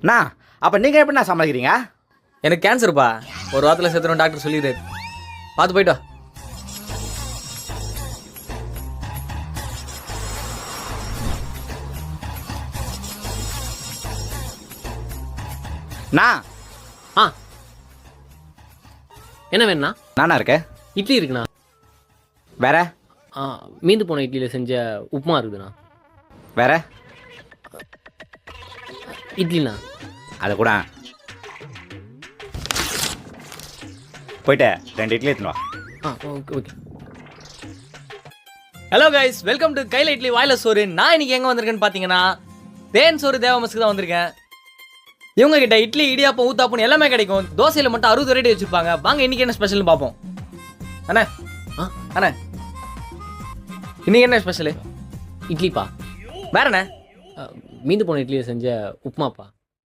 அண்ணா அப்போ நீங்கள் எப்படிண்ணா சமாளிக்கிறீங்க? எனக்கு கேன்சர்ப்பா, ஒரு வாரத்தில் செத்துரும் டாக்டர் சொல்லிடுறாரு. பார்த்து போயிட்டோ. அண்ணா ஆ என்ன வேணுண்ணா? நானா இருக்கேன். இட்லி இருக்குண்ணா. வேற மீந்து போன இட்லியில் செஞ்ச உப்புமா இருக்குதுண்ணா. வேற இட்லிண்ணா. அதை கூட போயிட்டு 2 இட்லி எடுத்துன்னு வா. Okay okay. Hello guys, welcome to கையில் இட்லி வாயில சோறு. நான் இன்னைக்கு எங்கே வந்திருக்கேன்னு பார்த்தீங்கன்னா தேன் சோறு தேவமஸ்க்கு தான் வந்திருக்கேன். இவங்க கிட்ட இட்லி, இடியாப்பம், ஊத்தாப்பம் எல்லாமே கிடைக்கும். தோசையில் மட்டும் 60 வெரைட்டி வச்சுருப்பாங்க. வாங்க இன்னைக்கு என்ன ஸ்பெஷல்னு பார்ப்போம். அண்ணே அண்ணே, இன்னைக்கு என்ன ஸ்பெஷலு? இட்லிப்பா. வேறண்ணே? மீந்து போன இட்லியில் செஞ்ச உப்புமாப்பா.